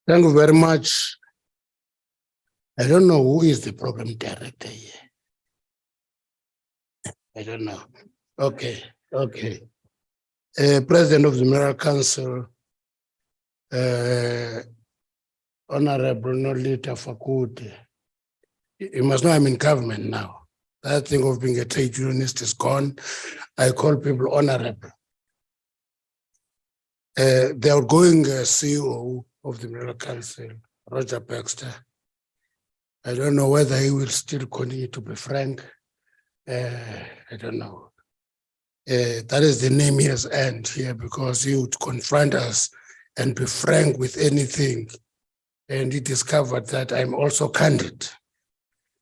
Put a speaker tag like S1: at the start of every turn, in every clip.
S1: Thank you very much. I don't know who is the program director here. I don't know. Okay. President of the Mineral Council, Honorable Nolita Fakude. You must know I'm in government now. That thing of being a trade unionist is gone. I call people honorable. The outgoing CEO of the Mineral Council, Roger Baxter. I don't know whether he will still continue to be frank. I don't know. That is the name he has earned here, because he would confront us and be frank with anything. And he discovered that I'm also candid.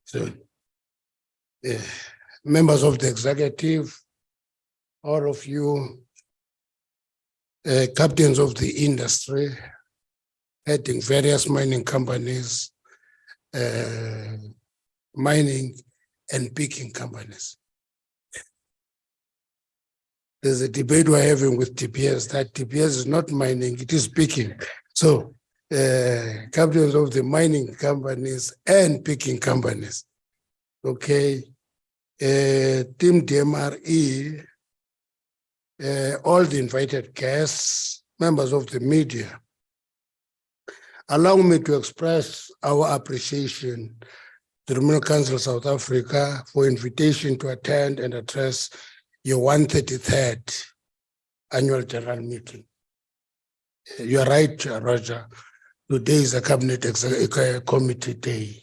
S1: So, members of the executive, all of you, captains of the industry, heading various mining companies, mining and picking companies. There's a debate we're having with TPS that TPS is not mining, it is picking. So, captains of the mining companies and picking companies. Okay. Team DMRE, all the invited guests, members of the media, allow me to express our appreciation to the Mineral Council South Africa for invitation to attend and address your 133rd annual general meeting. You are right, Roger. Today is a cabinet committee day.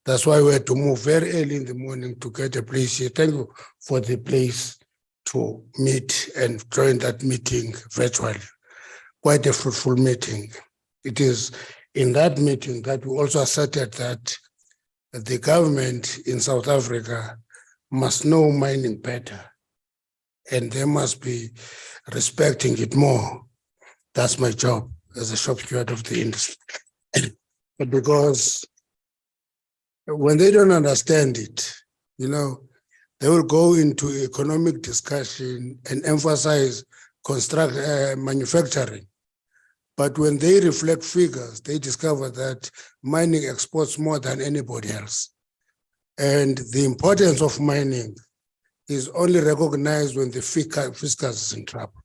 S1: That's why we had to move very early in the morning to get a place here. Thank you for the place to meet and join that meeting virtually. Quite a fruitful meeting. It is in that meeting that we also asserted that the government in South Africa must know mining better, and they must be respecting it more. That's my job as a shop steward of the industry. But because when they don't understand it, you know, they will go into economic discussion and emphasize manufacturing. But when they reflect figures, they discover that mining exports more than anybody else. And the importance of mining is only recognized when the fiscus is in trouble.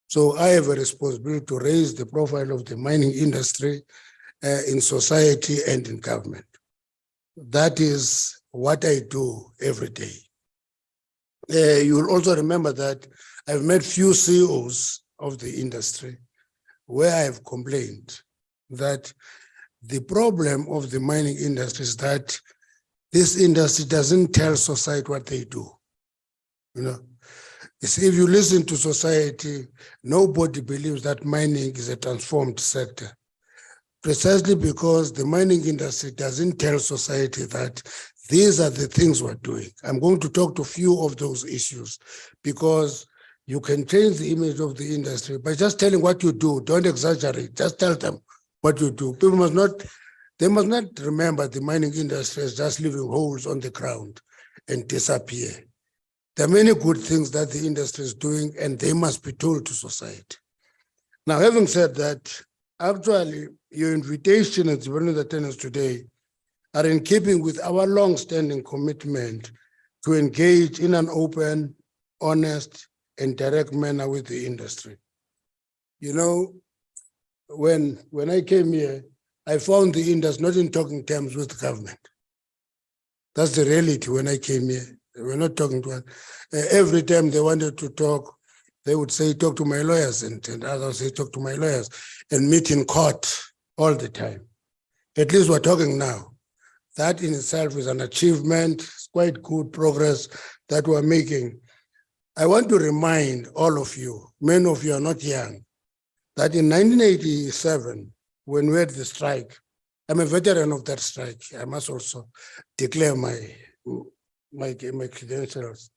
S1: So I have a responsibility to raise the profile of the mining industry in society and in government. That is what I do every day. You will also remember that I've met few CEOs of the industry where I have complained that the problem of the mining industry is that this industry doesn't tell society what they do. You know, if you listen to society, nobody believes that mining is a transformed sector. Precisely because the mining industry doesn't tell society that these are the things we're doing. I'm going to talk to a few of those issues, because you can change the image of the industry by just telling what you do. Don't exaggerate, just tell them what you do. People must not remember the mining industry as just leaving holes on the ground and disappear. There are many good things that the industry is doing, and they must be told to society. Now, having said that, actually, your invitation and the attendance today are in keeping with our long-standing commitment to engage in an open, honest, and direct manner with the industry. You know, when I came here, I found the industry not in talking terms with the government. That's the reality when I came here. We're not talking to one. Every time they wanted to talk, they would say, talk to my lawyers, and others say, talk to my lawyers, and meet in court all the time. At least we're talking now. That in itself is an achievement. It's quite good progress that we're making. I want to remind all of you, many of you are not young, that in 1987, when we had the strike, I'm a veteran of that strike. I must also declare my credentials.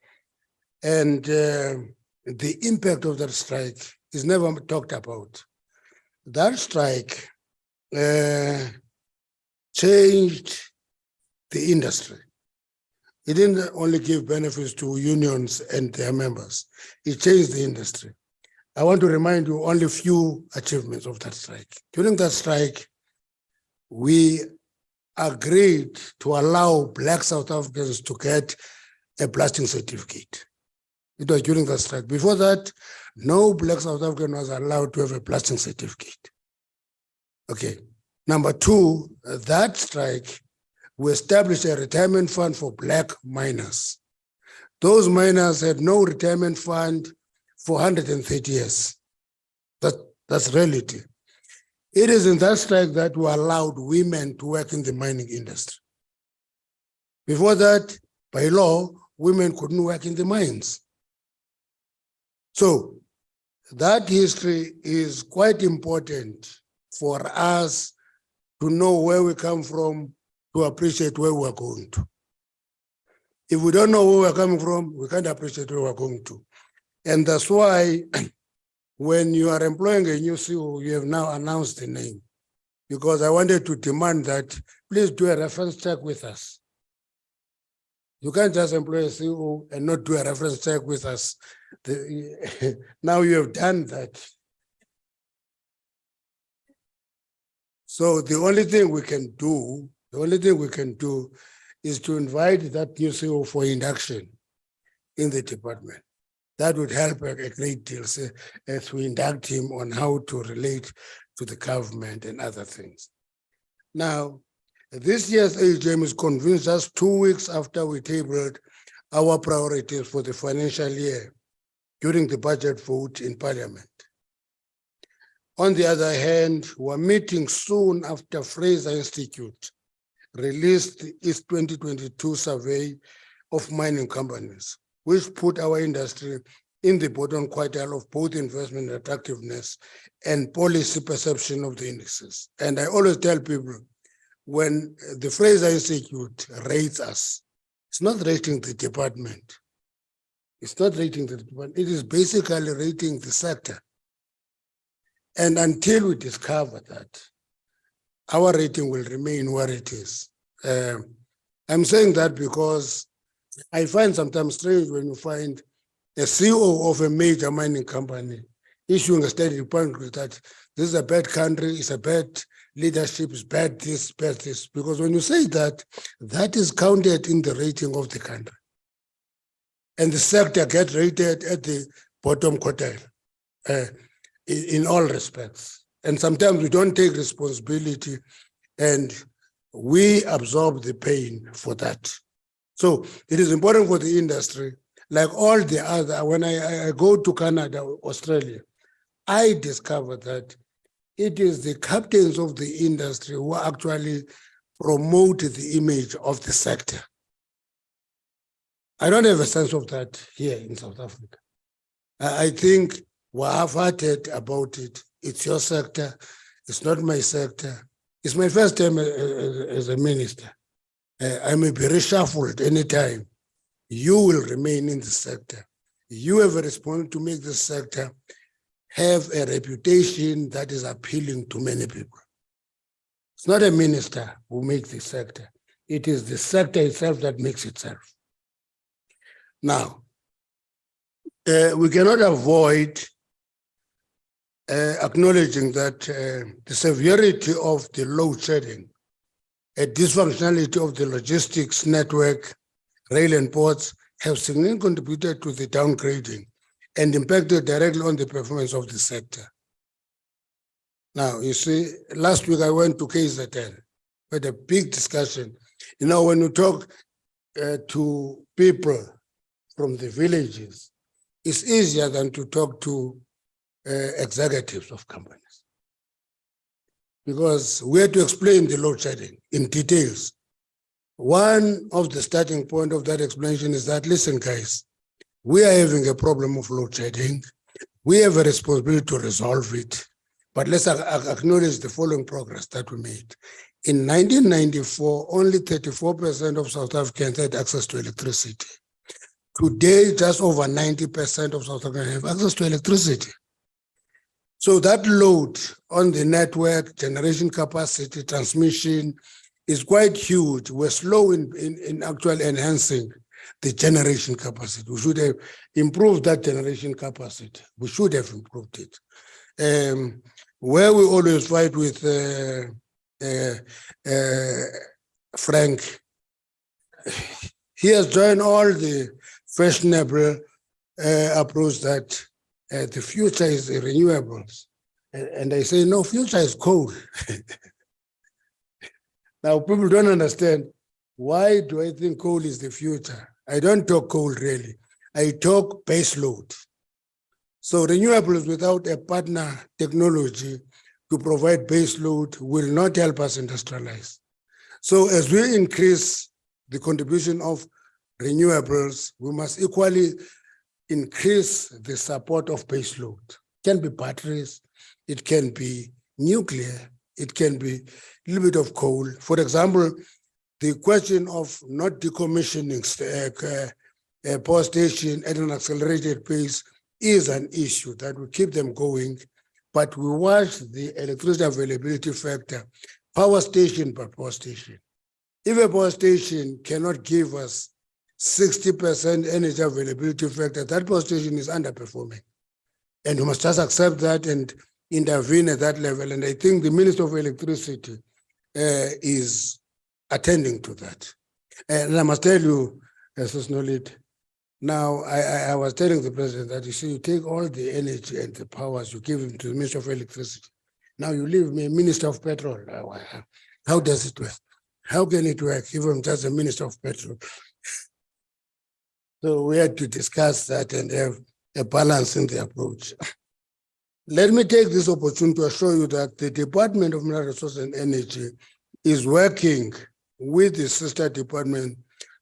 S1: And the impact of that strike is never talked about. That strike changed the industry. It didn't only give benefits to unions and their members. It changed the industry. I want to remind you only few achievements of that strike. During that strike, we agreed to allow Black South Africans to get a blasting certificate. It was during the strike. Before that, no Black South African was allowed to have a blasting certificate. Okay. Number two, that strike, we established a retirement fund for Black miners. Those miners had no retirement fund for 130 years. That's reality. It is in that strike that we allowed women to work in the mining industry. Before that, by law, women couldn't work in the mines. So that history is quite important for us to know where we come from, to appreciate where we're going to. If we don't know where we're coming from, we can't appreciate where we're going to. And that's why when you are employing a new CEO, you have now announced the name, because I wanted to demand that please do a reference check with us. You can't just employ a CEO and not do a reference check with us. Now you have done that. So the only thing we can do is to invite that new CEO for induction in the department. That would help a great deal as we induct him on how to relate to the government and other things. Now, this year's AGM is convened just 2 weeks after we tabled our priorities for the financial year during the budget vote in Parliament. On the other hand, we're meeting soon after Fraser Institute released its 2022 survey of mining companies, which put our industry in the bottom quartile of both investment attractiveness and policy perception of the indexes. And I always tell people, when the Fraser Institute rates us, it's not rating the department. It's not rating the department. It is basically rating the sector. And until we discover that, our rating will remain where it is. I'm saying that because I find sometimes strange when you find a CEO of a major mining company issuing a statement that this is a bad country, it's a bad leadership, it's bad this, bad this. Because when you say that, that is counted in the rating of the country. And the sector gets rated at the bottom quartile in all respects. And sometimes we don't take responsibility and we absorb the pain for that. So it is important for the industry, like all the other, when I go to Canada, Australia, I discover that it is the captains of the industry who actually promote the image of the sector. I don't have a sense of that here in South Africa. I think we're half-hearted about it. It's your sector. It's not my sector. It's my first time as a minister. I may be reshuffled anytime. You will remain in the sector. You have a responsibility to make the sector have a reputation that is appealing to many people. It's not a minister who makes the sector. It is the sector itself that makes itself. Now, we cannot avoid acknowledging that the severity of the load shedding, a dysfunctionality of the logistics network, rail and ports have significantly contributed to the downgrading and impacted directly on the performance of the sector. Now, you see, last week I went to KZN, we had a big discussion. You know, when you talk to people from the villages, it's easier than to talk to executives of companies. Because we had to explain the load shedding in details. One of the starting point of that explanation is that, listen, guys, we are having a problem of load shedding. We have a responsibility to resolve it, but let's acknowledge the following progress that we made. In 1994, only 34% of South Africans had access to electricity. Today, just over 90% of South Africans have access to electricity. So that load on the network, generation capacity, transmission is quite huge. We're slow in actual enhancing the generation capacity. We should have improved that generation capacity. We should have improved it. Where we always fight with Frank, he has joined all the fashionable approach that the future is renewables. And I say, no, future is coal. Now, people don't understand, why do I think coal is the future? I don't talk coal really. I talk base load. So renewables without a partner technology to provide base load will not help us industrialize. So as we increase the contribution of renewables, we must equally increase the support of base load. It can be batteries, it can be nuclear, it can be a little bit of coal. For example, the question of not decommissioning a power station at an accelerated pace is an issue that will keep them going, but we watch the electricity availability factor, power station per power station. If a power station cannot give us 60% energy availability factor, that power station is underperforming. And we must just accept that and intervene at that level. And I think the Minister of Electricity is attending to that. And I must tell you, Justice Nolit, now I was telling the President that, you see, you take all the energy and the powers, you give them to the Minister of Electricity. Now you leave me Minister of Petrol. How does it work? How can it work if I'm just a Minister of Petrol? So we had to discuss that and have a balance in the approach. Let me take this opportunity to assure you that the Department of Mineral Resources and Energy is working with the sister department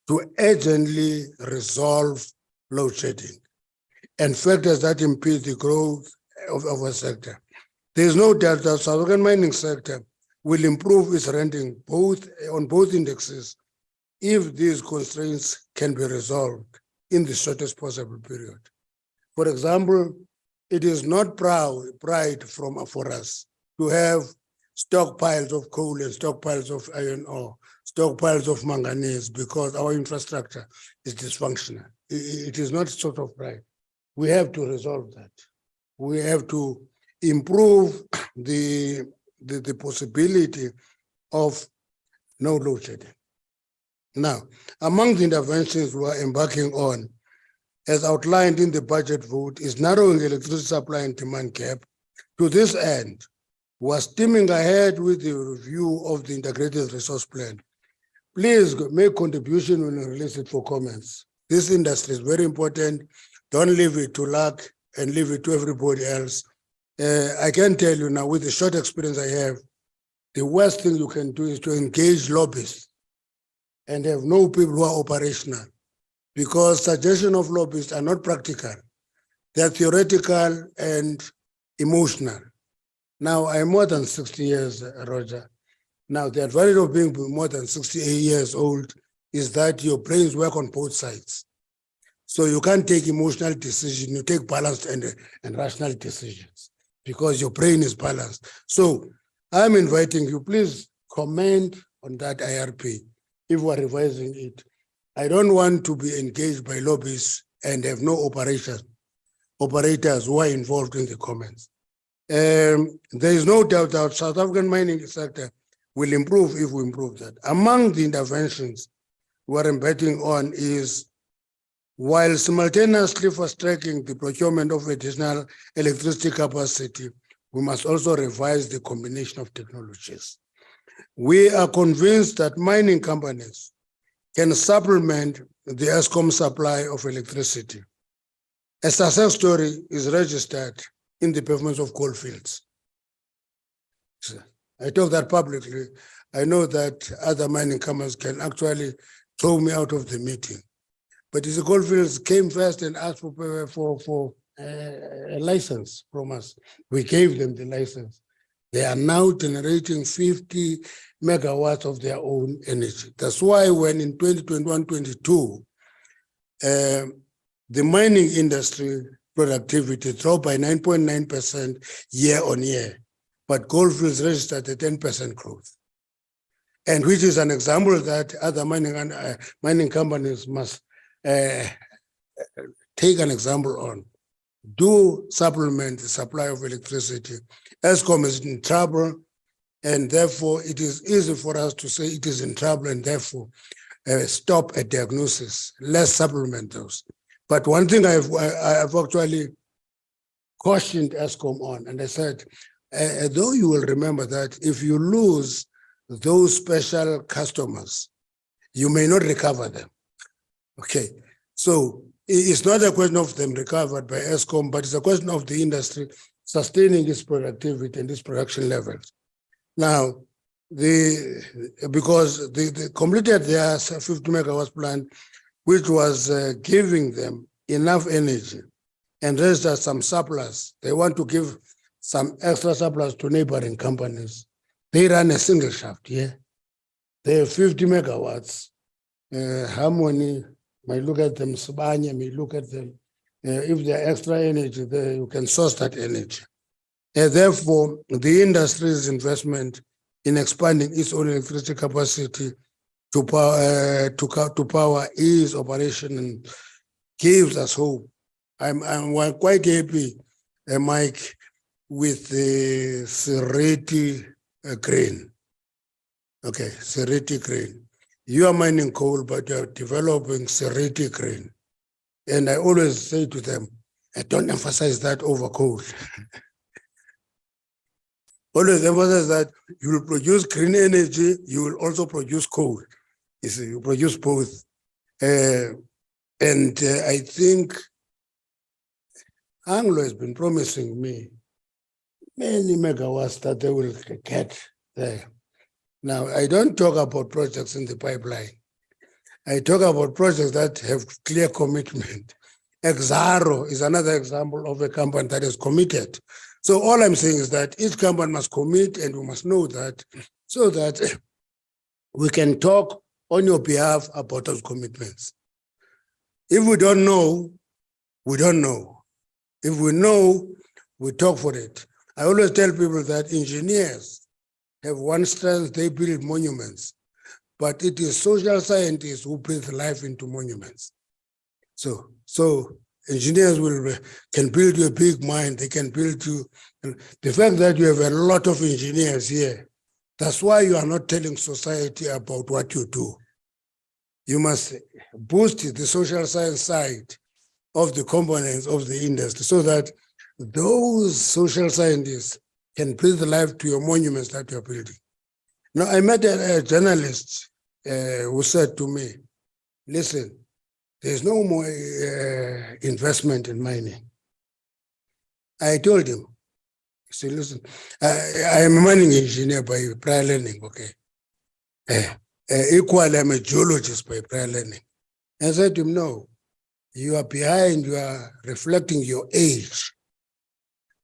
S1: to urgently resolve load shedding and factors that impede the growth of our sector. There is no doubt that South African mining sector will improve its ranking on both indexes if these constraints can be resolved in the shortest possible period. For example, it is not pride for us to have stockpiles of coal and stockpiles of iron ore, stockpiles of manganese, because our infrastructure is dysfunctional. It is not sort of pride. We have to resolve that. We have to improve the possibility of no load shedding. Now, among the interventions we are embarking on, as outlined in the budget vote, is narrowing electricity supply and demand gap. To this end, we are steaming ahead with the review of the integrated resource plan. Please make contribution when you release it for comments. This industry is very important. Don't leave it to luck and leave it to everybody else. I can tell you now, with the short experience I have, the worst thing you can do is to engage lobbyists and have no people who are operational, because suggestions of lobbyists are not practical. They're theoretical and emotional. Now, I'm more than 60 years, Roger. Now, the advantage of being more than 68 years old is that your brains work on both sides. So you can't take emotional decisions, you take balanced and rational decisions because your brain is balanced. So I'm inviting you, please comment on that IRP if we're revising it. I don't want to be engaged by lobbyists and have no operators who are involved in the comments. There is no doubt that South African mining sector will improve if we improve that. Among the interventions we're embedding on is, while simultaneously fast-tracking the procurement of additional electricity capacity, we must also revise the combination of technologies. We are convinced that mining companies can supplement the ESCOM supply of electricity. A success story is registered in the performance of coal fields. I talk that publicly. I know that other mining companies can actually throw me out of the meeting. But the coal fields came first and asked for a license from us. We gave them the license. They are now generating 50 megawatts of their own energy. That's why when in 2021-22, the mining industry productivity dropped by 9.9% year on year, but goldfields registered a 10% growth. And which is an example that other mining companies must take an example on, do supplement the supply of electricity. ESCOM is in trouble, and therefore it is easy for us to say it is in trouble, and therefore stop a diagnosis. Let's supplement those. But one thing I've actually cautioned ESCOM on, and I said, though you will remember that if you lose those special customers, you may not recover them. Okay, so it's not a question of them recovered by ESCOM, but it's a question of the industry sustaining its productivity and its production levels. Now, because they completed their 50 megawatts plant, which was giving them enough energy and registered some surplus. They want to give some extra surplus to neighboring companies. They run a single shaft, yeah? They have 50 megawatts. Harmony, may look at them, Sibanye may look at them. If they're extra energy, you can source that energy. Therefore, the industry's investment in expanding its own electricity capacity to power its operation and gives us hope. I'm quite happy, Mike, with the Seriti grain. Okay, Seriti grain. You are mining coal, but you are developing Seriti grain. And I always say to them, I don't emphasize that over coal. Always emphasize that you will produce green energy, you will also produce coal. You see, you produce both. I think Anglo has been promising me many megawatts that they will get there. Now, I don't talk about projects in the pipeline. I talk about projects that have clear commitment. Exaro is another example of a company that is committed. So all I'm saying is that each company must commit, and we must know that, so that we can talk on your behalf about those commitments. If we don't know, we don't know. If we know, we talk for it. I always tell people that engineers have one strength, they build monuments, but it is social scientists who breathe life into monuments. So engineers can build you a big mine, they can build you. The fact that you have a lot of engineers here, that's why you are not telling society about what you do. You must boost the social science side of the components of the industry so that those social scientists can breathe life to your monuments that you're building. Now, I met a journalist who said to me, listen, there's no more investment in mining. I told him, he said, listen, I am a mining engineer by prior learning, okay? Equally, I'm a geologist by prior learning. And I said to him, no, you are behind, you are reflecting your age.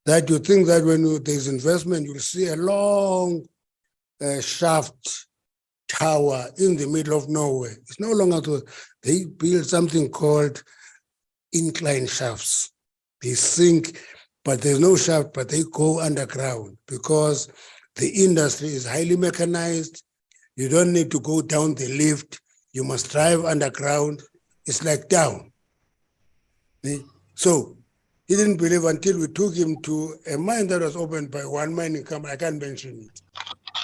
S1: That you think that when there's investment, you'll see a long shaft tower in the middle of nowhere. It's no longer so. They build something called incline shafts. They sink, but there's no shaft, but they go underground because the industry is highly mechanized. You don't need to go down the lift. You must drive underground. It's like down. So he didn't believe until we took him to a mine that was opened by one mining company, I can't mention it,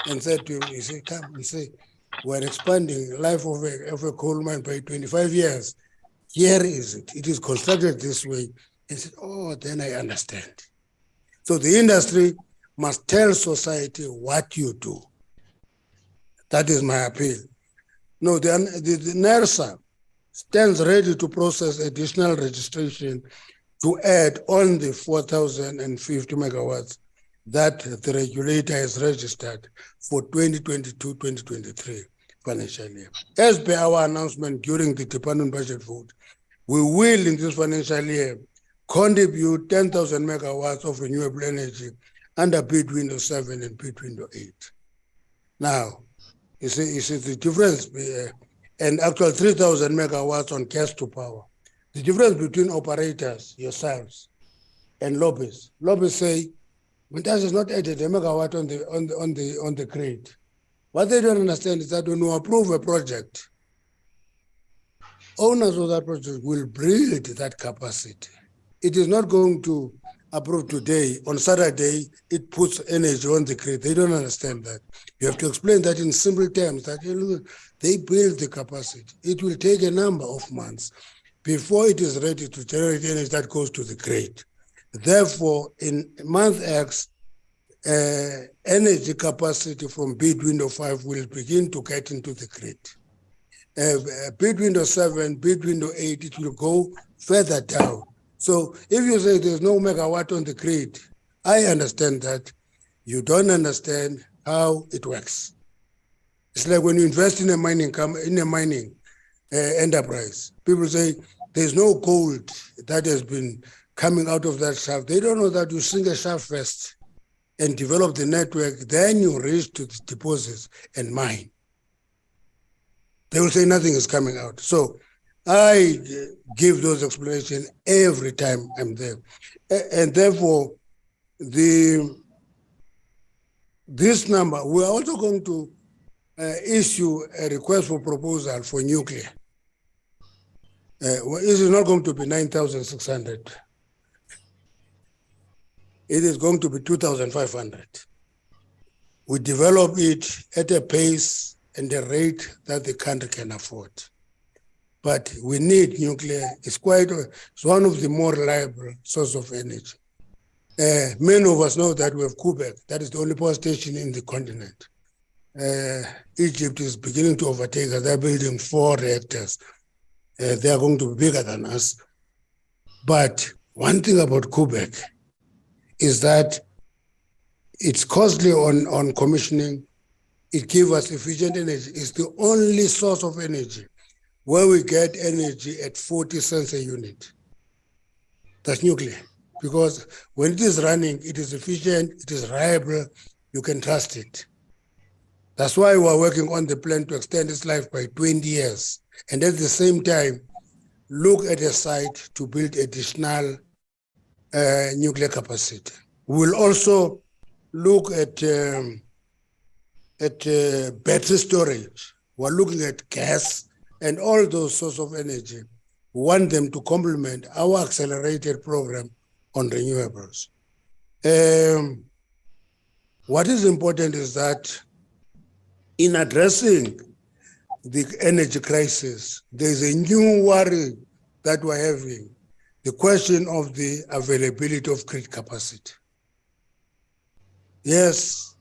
S1: and said to him, he said, come and say, we're expanding life of a coal mine by 25 years. Here is it. It is constructed this way. He said, oh, then I understand. So the industry must tell society what you do. That is my appeal. No, the NERSA stands ready to process additional registration to add on the 4,050 megawatts that the regulator has registered for 2022-2023 financial year. As per our announcement during the department budget vote, we will in this financial year contribute 10,000 megawatts of renewable energy under bid window 7 and bid window 8. Now, you see the difference, and actual 3,000 megawatts on gas to power. The difference between operators, yourselves, and lobbyists. Lobbyists say, Mantashe has not added a megawatt on the grid. What they don't understand is that when you approve a project, owners of that project will build that capacity. It is not going to approve today. On Saturday, it puts energy on the grid. They don't understand that. You have to explain that in simple terms, that they build the capacity. It will take a number of months before it is ready to generate energy that goes to the grid. Therefore, in month X, energy capacity from bid window 5 will begin to get into the grid. Bid window 7, bid window 8, it will go further down. So if you say there's no megawatt on the grid, I understand that. You don't understand how it works. It's like when you invest in a mining enterprise. People say there's no gold that has been coming out of that shaft. They don't know that you sink a shaft first and develop the network, then you reach to the deposits and mine. They will say nothing is coming out. So I give those explanations every time I'm there. And therefore, this number, we're also going to issue a request for proposal for nuclear. It is not going to be 9,600. It is going to be 2,500. We develop it at a pace and a rate that the country can afford. But we need nuclear. It's one of the more reliable source of energy. Many of us know that we have Quebec. That is the only power station in the continent. Egypt is beginning to overtake us. They're building 4 reactors. They are going to be bigger than us. But one thing about Quebec is that it's costly on commissioning. It gives us efficient energy. It's the only source of energy where we get energy at 40 cents a unit. That's nuclear. Because when it is running, it is efficient, it is reliable, you can trust it. That's why we're working on the plan to extend its life by 20 years. And at the same time, look at a site to build additional nuclear capacity. We'll also look at battery storage. We're looking at gas and all those sources of energy. We want them to complement our accelerated program on renewables. What is important is that in addressing the energy crisis, there's a new worry that we're having, the question of the availability of grid capacity. Yes,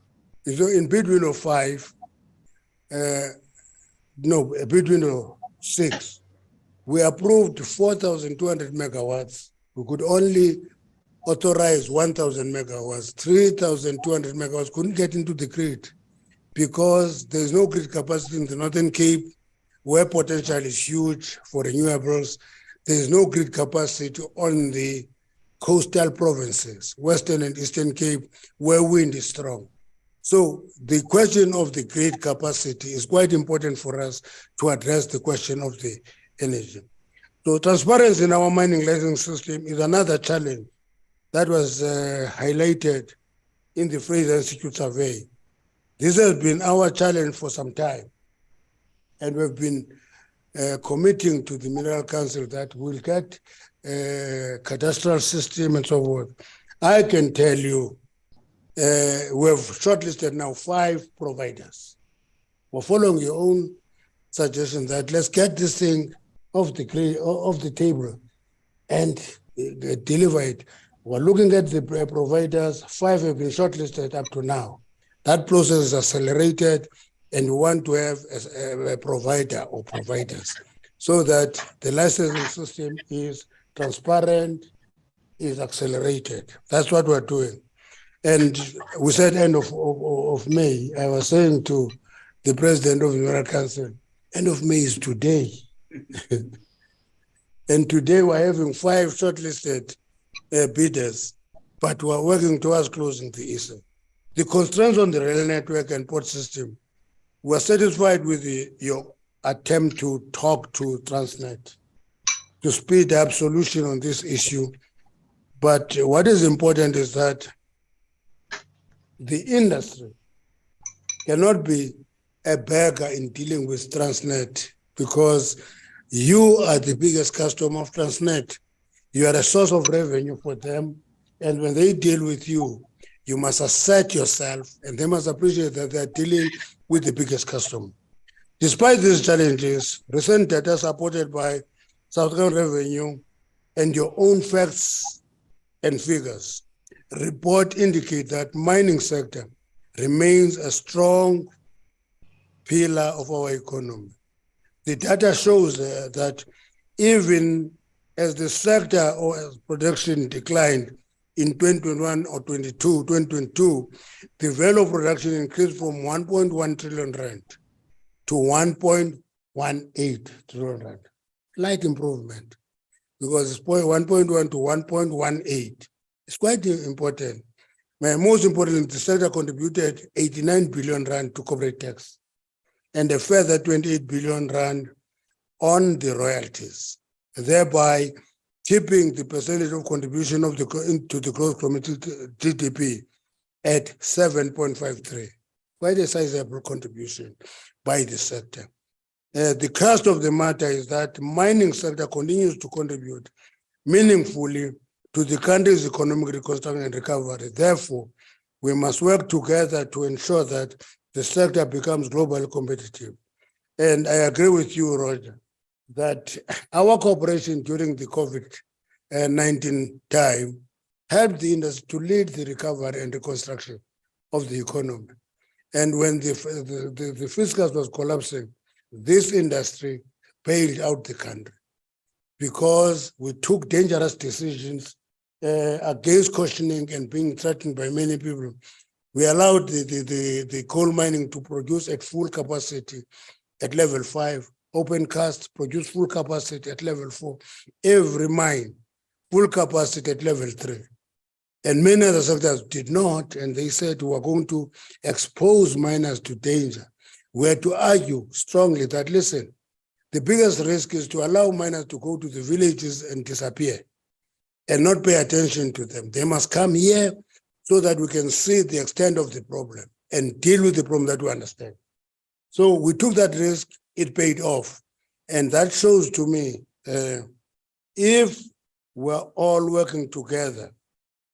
S1: in bid window 5, bid window 6, we approved 4,200 megawatts. We could only authorize 1,000 megawatts. 3,200 megawatts couldn't get into the grid because there's no grid capacity in the Northern Cape, where potential is huge for renewables. There's no grid capacity on the coastal provinces, Western and Eastern Cape, where wind is strong. So the question of the grid capacity is quite important for us to address the question of the energy. So transparency in our mining licensing system is another challenge that was highlighted in the Fraser Institute survey. This has been our challenge for some time. And we've been committing to the Mineral Council that we'll get a cadastral system and so forth. I can tell you, we have shortlisted now 5 providers. We're following your own suggestion that let's get this thing off the table and deliver it. We're looking at the providers. 5 have been shortlisted up to now. That process is accelerated, and we want to have a provider or providers so that the licensing system is transparent, is accelerated. That's what we're doing. And we said end of May. I was saying to the president of the Mineral Council, end of May is today. And today we're having 5 shortlisted bidders, but we're working towards closing the issue. The constraints on the rail network and port system, we're satisfied with your attempt to talk to Transnet to speed up solution on this issue. But what is important is that the industry cannot be a beggar in dealing with Transnet, because You are the biggest customer of Transnet. You are a source of revenue for them. And when they deal with you, you must assert yourself and they must appreciate that they're dealing with the biggest customer. Despite these challenges, recent data supported by South African Revenue and your own facts and figures report indicate that mining sector remains a strong pillar of our economy. The data shows that even as the sector or as production declined in 2021 or 2022, the value of production increased from 1.1 trillion rand to 1.18 trillion rand. Slight improvement because it's 1.1 to 1.18. It's quite important. Most importantly, the sector contributed 89 billion rand to corporate tax and a further 28 billion rand on the royalties, thereby keeping the percentage of contribution of to the gross domestic GDP at 7.53. Quite a sizable contribution by the sector. The crux of the matter is that the mining sector continues to contribute meaningfully to the country's economic reconstruction and recovery. Therefore, we must work together to ensure that the sector becomes globally competitive. And I agree with you, Roger, that our cooperation during the COVID-19 time helped the industry to lead the recovery and reconstruction of the economy. And when the fiscus was collapsing, this industry bailed out the country because we took dangerous decisions against cautioning and being threatened by many people. We allowed the coal mining to produce at full capacity at level 5, open cast produce full capacity at level 4, every mine full capacity at level 3. And many other sectors did not, and they said we are going to expose miners to danger. We had to argue strongly that, listen, the biggest risk is to allow miners to go to the villages and disappear and not pay attention to them. They must come here so that we can see the extent of the problem and deal with the problem that we understand. So we took that risk, it paid off. And that shows to me, if we're all working together,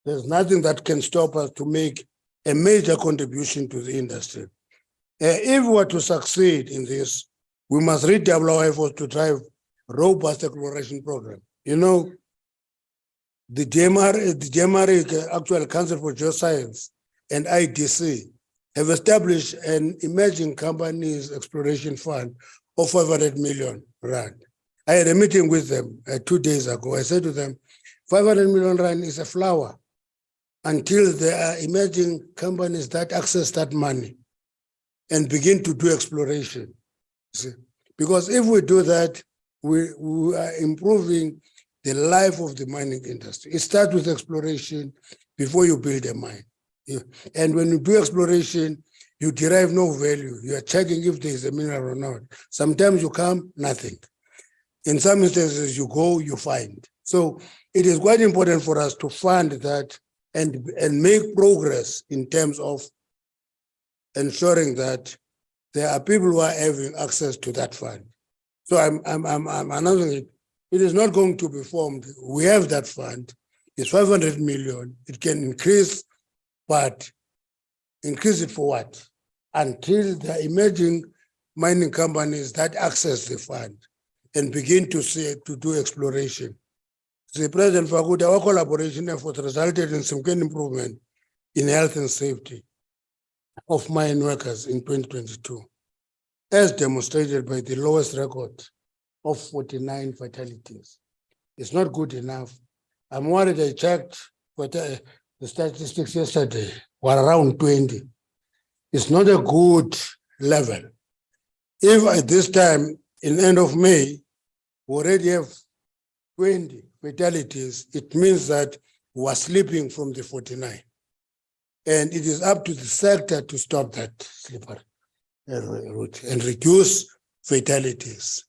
S1: there's nothing that can stop us to make a major contribution to the industry. If we were to succeed in this, we must redouble our efforts to drive robust exploration program. You know, the GMR, actual Council for Geoscience, and IDC have established an emerging companies exploration fund of 500 million rand. I had a meeting with them 2 days ago. I said to them, 500 million rand is a flower until there are emerging companies that access that money and begin to do exploration. See? Because if we do that, we are improving the life of the mining industry. It starts with exploration before you build a mine. And when you do exploration, you derive no value. You are checking if there is a mineral or not. Sometimes you come, nothing. In some instances, you go, you find. So it is quite important for us to fund that and make progress in terms of ensuring that there are people who are having access to that fund. So I'm announcing it. It is not going to be formed. We have that fund. It's 500 million. It can increase, but increase it for what? Until the emerging mining companies that access the fund and begin to do exploration. The President Fakuda, our collaboration efforts resulted in significant improvement in health and safety of mine workers in 2022, as demonstrated by the lowest record of 49 fatalities. It's not good enough. I'm worried. I checked the statistics yesterday, were around 20. It's not a good level. If at this time, in end of May, we already have 20 fatalities, it means that we are slipping from the 49. And it is up to the sector to stop that slippery route and reduce fatalities.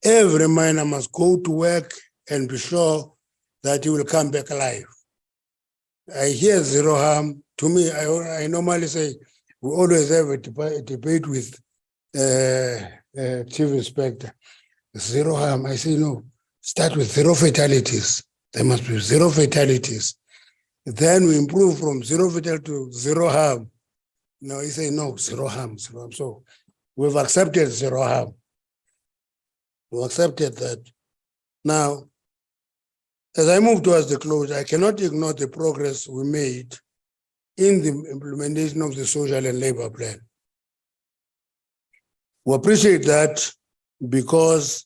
S1: Every miner must go to work and be sure that he will come back alive. I hear zero harm. To me, I normally say we always have a debate with Chief Inspector. Zero harm. I say no. Start with 0 fatalities. There must be 0 fatalities. Then we improve from 0 fatality to 0 harm. No, he say no, 0 harm, 0 harm. So we've accepted 0 harm. We accepted that. Now, as I move towards the close, I cannot ignore the progress we made in the implementation of the social and labor plan. We appreciate that because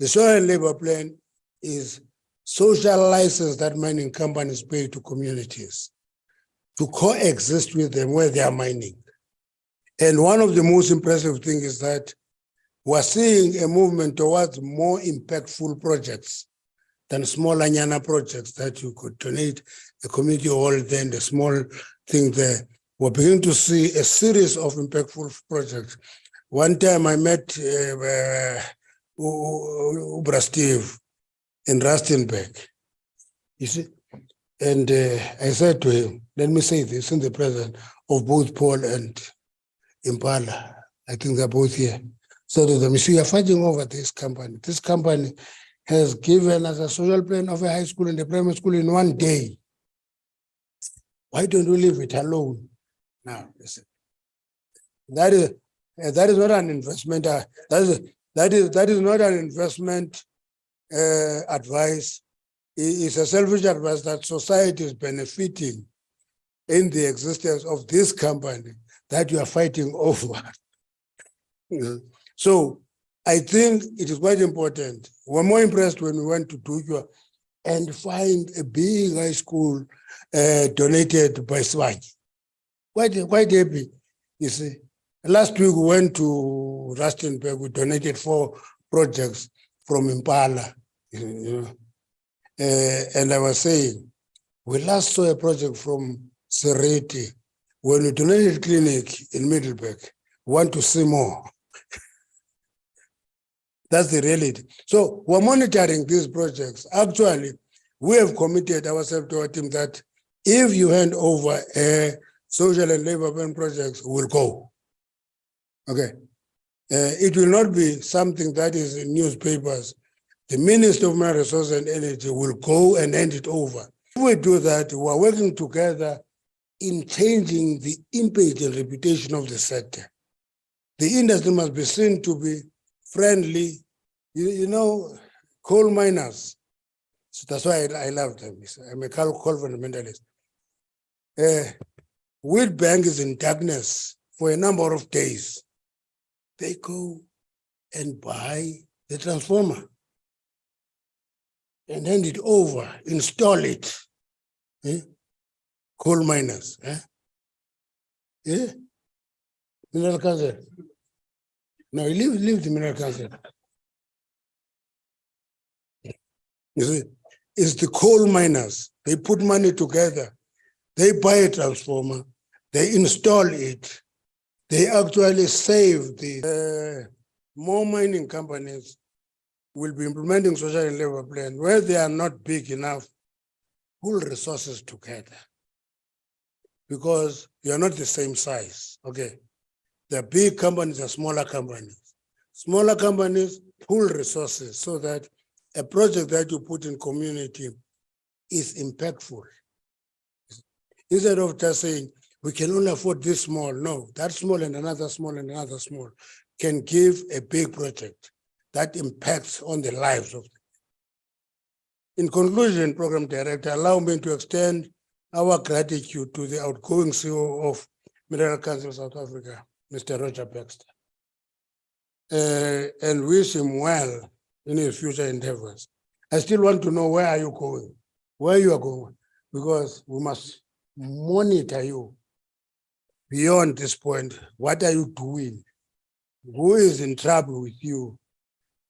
S1: the social and labor plan is social license that mining companies pay to communities to coexist with them where they are mining. And one of the most impressive things is that we're seeing a movement towards more impactful projects than smaller nyana projects that you could donate a community hall, then the small thing there. We're beginning to see a series of impactful projects. One time I met Ubra Steve in Rustenburg, you see, and I said to him, let me say this in the presence of both Paul and Impala. I think they're both here. So to them, you see, you're fighting over this company. This company has given us a social plan of a high school and a primary school in one day. Why don't we leave it alone? Now, listen, that is not an investment. That is not an investment advice. It's a selfish advice that society is benefiting in the existence of this company that you are fighting over. So I think it is quite important. We're more impressed when we went to Dujwa and find a big high school donated by Swagi. Quite happy, you see. Last week we went to Rustenburg, we donated 4 projects from Impala. You know. And I was saying, we last saw a project from Sereti. When we donated clinic in Middleburg, we want to see more. That's the reality. So we're monitoring these projects. Actually, we have committed ourselves to a team that if you hand over a social and labor plan projects, we'll go. Okay. It will not be something that is in newspapers. The Minister of Mineral Resources and Energy will go and hand it over. If we do that, we're working together in changing the image and reputation of the sector. The industry must be seen to be friendly, you know, coal miners. So that's why I love them. I'm a coal fundamentalist. Wheat Bank is in darkness for a number of days. They go and buy the transformer and hand it over, install it. Coal miners. Mineral council. No, leave the mineral council. You see, it's the coal miners. They put money together. They buy a transformer. They install it. They actually save the more mining companies will be implementing social and labor plan where they are not big enough, pull resources together because you are not the same size. Okay. The big companies are smaller companies. Smaller companies pool resources so that a project that you put in community is impactful. Instead of just saying, we can only afford this small. No, that small and another small and another small can give a big project that impacts on the lives of them. In conclusion, Program Director, allow me to extend our gratitude to the outgoing CEO of Mineral Council South Africa, Mr. Roger Baxter, and wish him well in his future endeavors. I still want to know where are you going, where you are going, because we must monitor you beyond this point. What are you doing? Who is in trouble with you?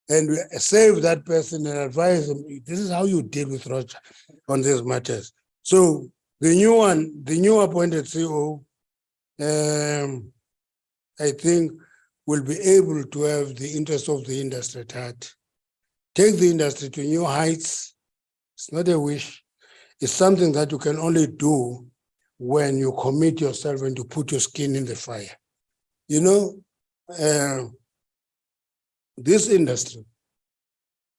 S1: And we save that person and advise them, this is how you deal with Roger on these matters. So the new appointed CEO, I think will be able to have the interest of the industry at heart. Take the industry to new heights. It's not a wish. It's something that you can only do when you commit yourself and you put your skin in the fire. You know, this industry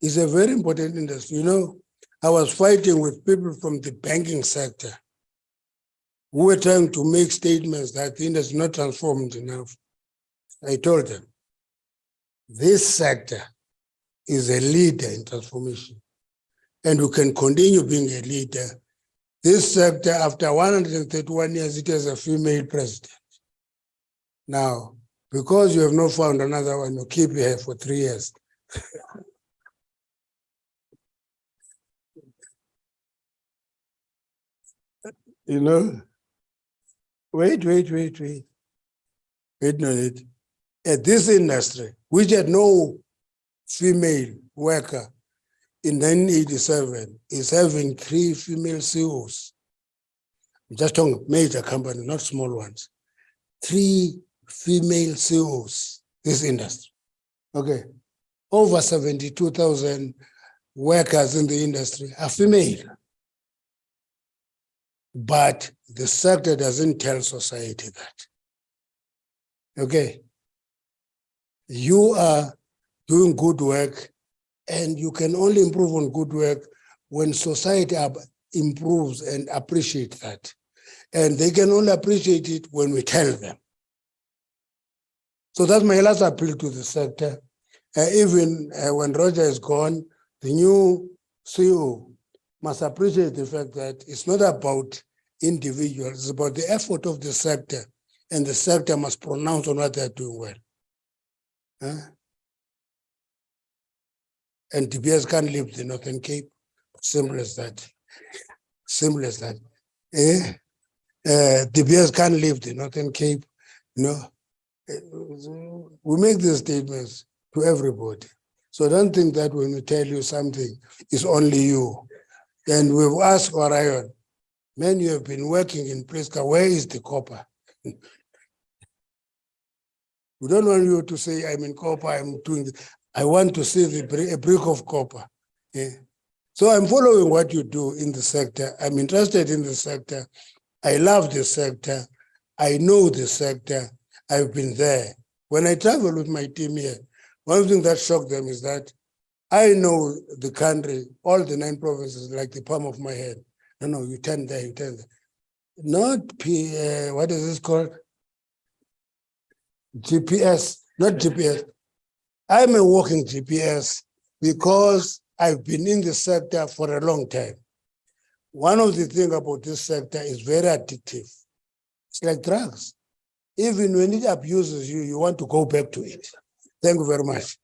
S1: It's a very important industry. You know, I was fighting with people from the banking sector who were trying to make statements that the industry is not transformed enough. I told them, this sector is a leader in transformation, and we can continue being a leader. This sector, after 131 years, it has a female president. Now, because you have not found another one, you keep her for 3 years. You know, wait a minute. At this industry, which had no female worker in 1987, is having 3 female CEOs. I'm just talking major companies, not small ones. 3 female CEOs, this industry. Okay. Over 72,000 workers in the industry are female. But the sector doesn't tell society that. Okay. You are doing good work, and you can only improve on good work when society improves and appreciates that. And they can only appreciate it when we tell them. So that's my last appeal to the sector. Even when Roger is gone, the new CEO must appreciate the fact that it's not about individuals, it's about the effort of the sector, and the sector must pronounce on what they're doing well. And DBS can't leave the Northern Cape. Simple as that. Simple as that. DBS can't leave the Northern Cape. No. We make these statements to everybody. So don't think that when we tell you something, it's only you. And we've asked Orion, man, you have been working in Priska, where is the copper? We don't want you to say, I'm in copper, I'm doing this. I want to see a brick of copper. Yeah. So I'm following what you do in the sector. I'm interested in the sector. I love the sector. I know the sector. I've been there. When I travel with my team here, one thing that shocked them is that I know the country, all the 9 provinces, like the palm of my hand. No, you turn there, you turn there. Not what is this called? GPS, not GPS. I'm a walking GPS because I've been in the sector for a long time. One of the things about this sector is very addictive. It's like drugs. Even when it abuses you, you want to go back to it. Thank you very much.